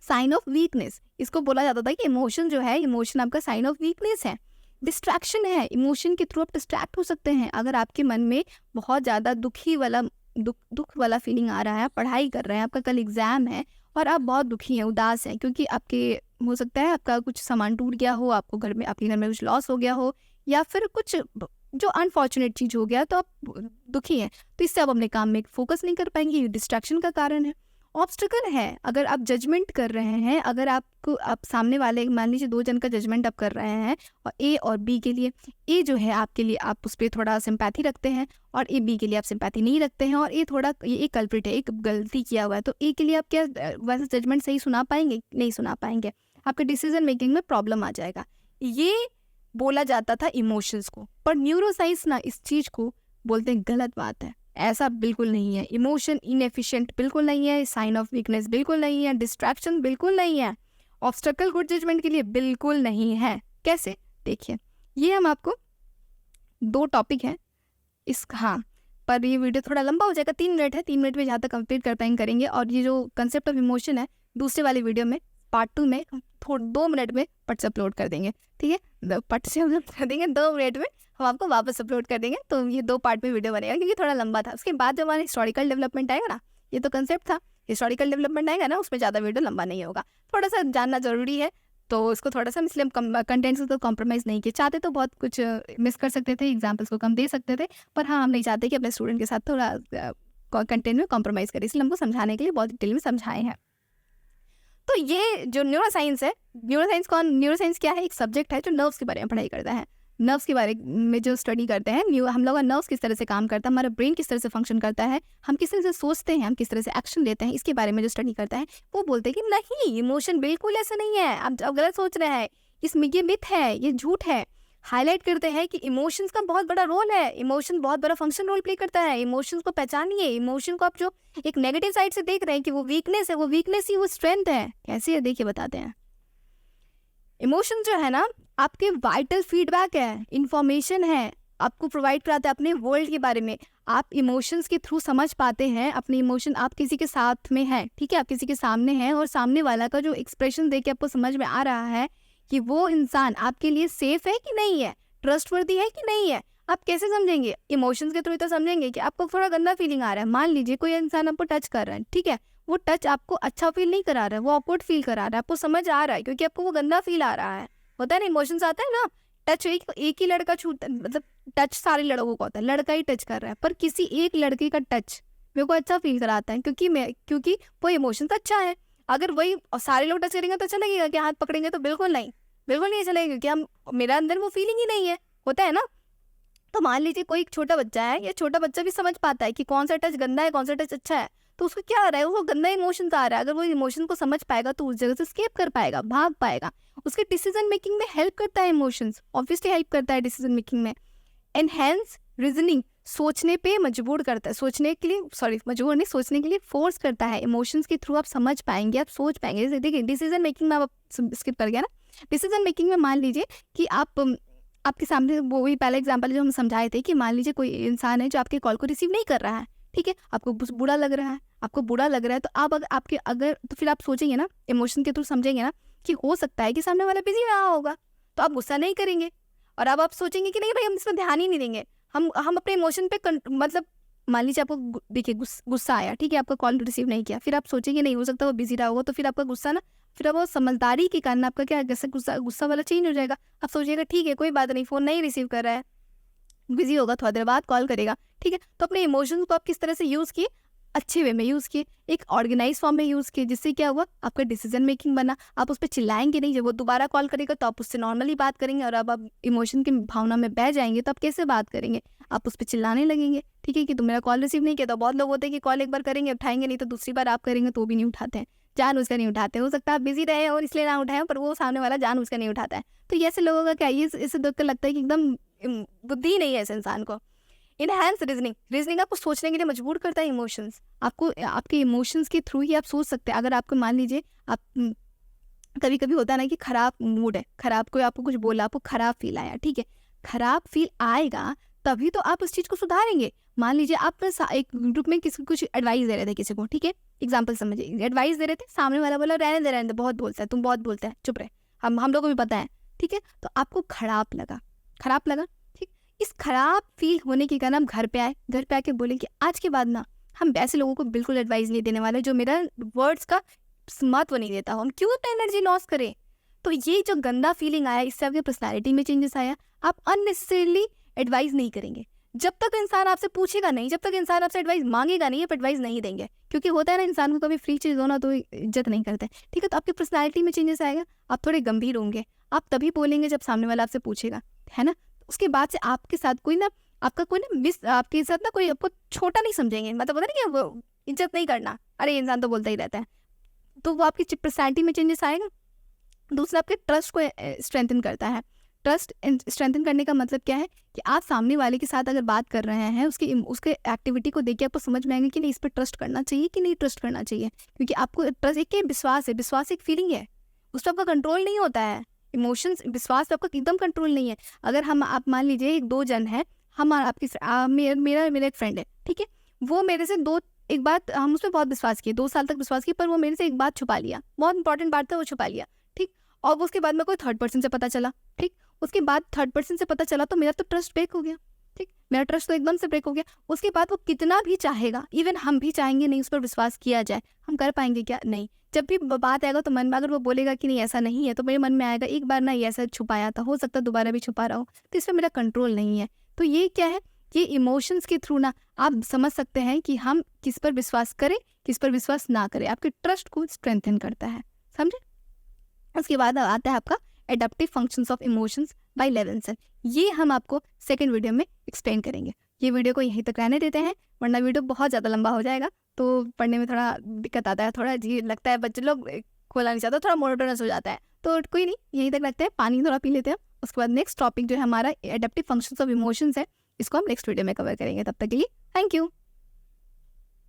साइन ऑफ वीकनेस, इसको बोला जाता था कि इमोशन जो है, इमोशन आपका साइन ऑफ वीकनेस है, डिस्ट्रैक्शन है। इमोशन के थ्रू आप डिस्ट्रैक्ट हो सकते हैं। अगर आपके मन में बहुत ज़्यादा दुख वाला फीलिंग आ रहा है, आप पढ़ाई कर रहे हैं, आपका कल एग्जाम है और आप बहुत दुखी हैं, उदास हैं, क्योंकि आपके हो सकता है आपका कुछ सामान टूट गया हो, आपको घर में, आपके घर में कुछ लॉस हो गया हो, या फिर कुछ जो अनफॉर्चुनेट चीज़ हो गया, तो आप दुखी हैं, तो इससे आप अपने काम में फोकस नहीं कर पाएंगे, ये डिस्ट्रैक्शन का कारण है। ऑब्स्टिकल है, अगर आप जजमेंट कर रहे हैं, अगर आप सामने वाले, मान लीजिए 2 जन का जजमेंट आप कर रहे हैं, और ए और बी के लिए, ए जो है आपके लिए, आप उस पर थोड़ा सिंपैथी रखते हैं, और ए बी के लिए आप सिंपैथी नहीं रखते हैं, और ये एक कल्प्रिट है, एक गलती किया हुआ है, तो ए के लिए आप क्या वैसे जजमेंट सही सुना पाएंगे? नहीं सुना पाएंगे, आपके डिसीजन मेकिंग में प्रॉब्लम आ जाएगा। ये बोला जाता था इमोशंस को, पर न्यूरोसाइंस ना इस चीज़ को बोलते हैं गलत बात है, ऐसा बिल्कुल नहीं है। इमोशन इनएफिशिएंट बिल्कुल नहीं है, साइन ऑफ वीकनेस बिल्कुल नहीं है, डिस्ट्रैक्शन बिल्कुल नहीं है, ऑब्स्टेकल गुड जजमेंट के लिए बिल्कुल नहीं है। कैसे? देखिए, ये हम आपको 2 टॉपिक हैं हाँ, पर ये वीडियो थोड़ा लंबा हो जाएगा, 3 मिनट है, 3 मिनट में जहाँ तक कंप्लीट कर पाएंगे करेंगे। और ये जो कंसेप्ट ऑफ इमोशन है, दूसरे वाली वीडियो में पार्ट 2 में 2 मिनट में पट से अपलोड कर देंगे, ठीक है। पट से अपलोड कर देंगे, 2 मिनट में हम आपको वापस अपलोड कर देंगे। तो ये 2 पार्ट में वीडियो बनेगा, क्योंकि थोड़ा लंबा था। उसके बाद जब हमारा हिस्टोरिकल डेवलपमेंट आएगा ना, ये तो कंसेप्ट था, हिस्टोरिकल डेवलपमेंट आएगा ना, उसमें ज़्यादा वीडियो लंबा नहीं होगा, थोड़ा सा जानना जरूरी है, तो उसको थोड़ा सा, इसलिए हम कंटेंट से तो कॉम्प्रोमाइज़ नहीं किए। चाहते तो बहुत कुछ मिस कर सकते थे, एग्जाम्पल्स को कम दे सकते थे, पर हाँ, हम नहीं चाहते कि अपने स्टूडेंट के साथ थोड़ा कंटेंट में कॉम्प्रोमाइज़ करें, इसलिए हमको समझाने के लिए बहुत डिटेल में समझाए हैं। तो ये जो न्यूरोसाइंस है, न्यूरोसाइंस क्या है? एक सब्जेक्ट है जो नर्व्स के बारे में पढ़ाई करता है। नर्व्स के बारे में जो स्टडी करते हैं, हम लोग का नर्व्स किस तरह से काम करता है, हमारा ब्रेन किस तरह से फंक्शन करता है, हम किस तरह से सोचते हैं, हम किस तरह से एक्शन लेते हैं, इसके बारे में जो स्टडी करता है, वो बोलते हैं कि नहीं, इमोशन बिल्कुल ऐसा नहीं है, आप गलत सोच रहे हैं, इसमें ये मिथ है, ये झूठ है। हाईलाइट करते हैं कि इमोशंस का बहुत बड़ा रोल है, इमोशन बहुत बड़ा फंक्शन रोल प्ले करता है। इमोशंस को पहचानिए, इमोशन को आप जो एक नेगेटिव साइड से देख रहे हैं कि वो वीकनेस है, वो वीकनेस ही वो स्ट्रेंथ है। कैसे है? देखिए, बताते हैं। इमोशन जो है ना, आपके वाइटल फीडबैक है, इंफॉर्मेशन है, आपको प्रोवाइड कराता है अपने वर्ल्ड के बारे में। आप इमोशंस के थ्रू समझ पाते हैं अपने इमोशन। आप किसी के साथ में हैं, ठीक है, आप किसी के सामने हैं, और सामने वाला का जो एक्सप्रेशन देख के आपको समझ में आ रहा है कि वो इंसान आपके लिए सेफ है कि नहीं है, ट्रस्टवर्दी है कि नहीं है। आप कैसे समझेंगे? इमोशंस के थ्रू तो समझेंगे कि आपको थोड़ा गंदा फीलिंग आ रहा है। मान लीजिए कोई इंसान आपको टच कर रहा है, ठीक है, वो टच आपको अच्छा फील नहीं करा रहा है, वो ऑकवर्ड फील करा रहा है, आपको समझ आ रहा है, क्योंकि आपको वो गंदा फील आ रहा है। होता है ना, इमोशंस आता है ना, टच एक ही लड़का छूता, मतलब टच सारे लड़कों का होता है, लड़का ही टच कर रहा है, पर किसी एक लड़के का टच मेरे को अच्छा फील कराता है, क्योंकि वो इमोशंस अच्छा है। अगर वही सारे लोग टच करेंगे तो अच्छा लगेगा कि हाथ पकड़ेंगे, तो बिल्कुल नहीं, बिल्कुल नहीं अच्छा लगेगा, क्योंकि हम मेरा अंदर वो फीलिंग ही नहीं है, होता है ना। तो मान लीजिए कोई छोटा बच्चा है, या छोटा बच्चा भी समझ पाता है कि कौन सा टच गंदा है, कौन सा टच अच्छा है, तो उसको क्या आ रहा है, वो गंदा इमोशन आ रहा है। अगर वो इमोशन को समझ पाएगा तो उस जगह से स्केप कर पाएगा, भाग पाएगा। उसके डिसीजन मेकिंग में हेल्प करता है इमोशंस, ऑब्वियसली हेल्प करता है डिसीजन मेकिंग में। एनहेंस रीजनिंग, सोचने पे मजबूर करता है, मजबूर नहीं, सोचने के लिए फोर्स करता है। इमोशंस के थ्रू आप समझ पाएंगे, आप सोच पाएंगे। जैसे देखिए डिसीजन मेकिंग में आप स्किप कर गया ना, डिसीजन मेकिंग में मान लीजिए कि आपके सामने वो भी पहला एग्जांपल जो हम समझाए थे कि मान लीजिए कोई इंसान है जो आपके कॉल को रिसीव नहीं कर रहा है, ठीक है, आपको बुरा लग रहा है, तो आप अगर तो फिर आप सोचेंगे ना, इमोशन के थ्रू समझेंगे ना कि हो सकता है कि सामने वाला बिजी रहा होगा, तो आप गुस्सा नहीं करेंगे। और अब आप सोचेंगे कि नहीं भाई, हम इसमें ध्यान ही नहीं देंगे, हम अपने इमोशन पे मतलब मान लीजिए आपको देखिए गुस्सा आया, ठीक है, आपका कॉल रिसीव नहीं किया, फिर आप सोचेंगे नहीं हो सकता वो बिजी रहा होगा, तो फिर आपका गुस्सा ना, फिर अब वो समझदारी के कारण आपका क्या, जैसे गुस्सा वाला चेंज हो जाएगा। आप सोचिएगा ठीक है कोई बात नहीं, फ़ोन नहीं रिसीव कर रहा है, बिजी होगा, थोड़ा देर बाद कॉल करेगा, ठीक है। तो अपने इमोशंस को आप किस तरह से यूज़ किए, अच्छे वे में यूज़ किए, एक ऑर्गेनाइज फॉर्म में यूज़ किए, जिससे क्या हुआ, आपका डिसीजन मेकिंग बना। आप उस पर चिल्लाएंगे नहीं, जब वो दोबारा कॉल करेगा तो आप उससे नॉर्मली बात करेंगे, और अब आप इमोशन की भावना में बह जाएंगे तो आप कैसे बात करेंगे, आप उस पर चिल्लाने लगेंगे, ठीक है, कि तुम मेरा कॉल रिसीव नहीं किया। तो बहुत लोग होते हैं कि कॉल एक बार करेंगे उठाएंगे नहीं, तो दूसरी बार आप करेंगे तो भी नहीं उठाते हैं, जान उसका नहीं उठाते। हो सकता है आप बिजी रहे और इसलिए ना उठाएं, पर वो सामने वाला जान उसका नहीं उठाता है। तो ये ऐसे लोगों का क्या, ये इससे देख कर लगता है कि एकदम बुद्धि नहीं है इस इंसान को। इनहैंस रीजनिंग आपको सोचने के लिए मजबूर करता है। इमोशंस आपको, आपके इमोशंस के थ्रू ही आप सोच सकते हैं। अगर आपको मान लीजिए आप कभी कभी होता है ना कि खराब मूड है, खराब कोई आपको कुछ बोला, आपको खराब फील आया, ठीक है, खराब फील आएगा तभी तो आप उस चीज़ को सुधारेंगे। मान लीजिए आप एक ग्रुप में किसी कुछ एडवाइस दे रहे थे किसी को, ठीक है, एग्जाम्पल समझिए, एडवाइस दे रहे थे, सामने वाला बोला रहने दे, बहुत बोलता है, तुम बहुत बोलता है, चुप रहे, हम लोग को भी पता है, ठीक है। तो आपको खराब लगा, ठीक। इस खराब फील होने के कारण हम घर पे आके बोले कि आज के बाद ना हम वैसे लोगों को बिल्कुल एडवाइस नहीं देने वाले जो मेरा वर्ड्स का महत्व नहीं देता हो, हम क्यों अपना एनर्जी लॉस करें। तो ये जो गंदा फीलिंग आया, इससे आपकी पर्सनैलिटी में चेंजेस आया, आप अननेसेसरीली एडवाइस नहीं करेंगे। जब तक इंसान आपसे पूछेगा नहीं, जब तक इंसान आपसे एडवाइस मांगेगा नहीं, आप एडवाइस नहीं देंगे, क्योंकि होता है ना इंसान को कभी फ्री चीज़ हो ना तो इज्जत नहीं करते, ठीक है। तो आपकी पर्सनैलिटी में चेंजेस आएगा, आप थोड़े गंभीर होंगे, आप तभी बोलेंगे जब सामने वाला आपसे पूछेगा, है ना। उसके बाद से आपके साथ कोई ना आपके साथ ना कोई आपको छोटा नहीं समझेंगे, मतलब पता नहीं क्या, वो इज्जत नहीं करना, अरे इंसान तो बोलता ही रहता है, तो वो आपकी पर्सनैलिटी में चेंजेस आएगा। दूसरा, आपके ट्रस्ट को स्ट्रेंथन करता है। ट्रस्ट स्ट्रेंथन करने का मतलब क्या है कि आप सामने वाले के साथ अगर बात कर रहे हैं, उसके एक्टिविटी को देख के आपको समझ में आएगा कि नहीं इस पर ट्रस्ट करना चाहिए कि नहीं ट्रस्ट करना चाहिए, क्योंकि आपको ट्रस्ट एक विश्वास एक फीलिंग है, उस पर आपका कंट्रोल नहीं होता है। इमोशंस, विश्वास पे आपका एकदम कंट्रोल नहीं है। अगर आप मान लीजिए दो जन है, मेरा एक फ्रेंड है, ठीक है, वो मेरे से एक बात हम उस पर बहुत विश्वास किए, 2 साल तक विश्वास किया, पर वो मेरे से एक बात छुपा लिया, बहुत इंपॉर्टेंट बात था, वो छुपा लिया, ठीक। और उसके बाद में कोई थर्ड पर्सन से पता चला, ठीक, उसके बाद थर्ड पर्सन से पता चला तो मेरा तो ट्रस्ट ब्रेक हो गया, ठीक, मेरा ट्रस्ट तो एकदम से ब्रेक हो गया। उसके बाद वो कितना भी चाहेगा, इवन हम भी चाहेंगे नहीं उस पर विश्वास किया जाए, हम कर पाएंगे क्या, नहीं। जब भी बात आएगा तो मन में, अगर वो बोलेगा कि नहीं ऐसा नहीं है, तो मेरे मन में आएगा एक बार ना ये ऐसा छुपाया था, हो सकता है दोबारा भी छुपा रहा हो, तो इस पर मेरा कंट्रोल नहीं है। तो ये क्या है, ये इमोशंस के थ्रू ना आप समझ सकते हैं कि हम किस पर विश्वास करें, किस पर विश्वास ना करें। आपके ट्रस्ट को स्ट्रेंथन करता है, समझे। उसके बाद आता है आपका adaptive functions of emotions by Levinson. ये हम आपको सेकंड वीडियो में एक्सप्लेन करेंगे। ये वीडियो को यहीं तक रहने देते हैं, वरना वीडियो बहुत ज़्यादा लंबा हो जाएगा, तो पढ़ने में थोड़ा दिक्कत आता है, थोड़ा जी लगता है, बच्चे लोग खोला नहीं चाहता, थोड़ा मोनोटोनस हो जाता है, तो कोई नहीं, यहीं तक रखते हैं, पानी थोड़ा पी लेते हैं। उसके बाद नेक्स्ट टॉपिक जो है हमारा एडप्टिव फंक्शंस ऑफ इमोशंस है, इसको हम नेक्स्ट वीडियो में कवर करेंगे। तब तक के लिए थैंक यू।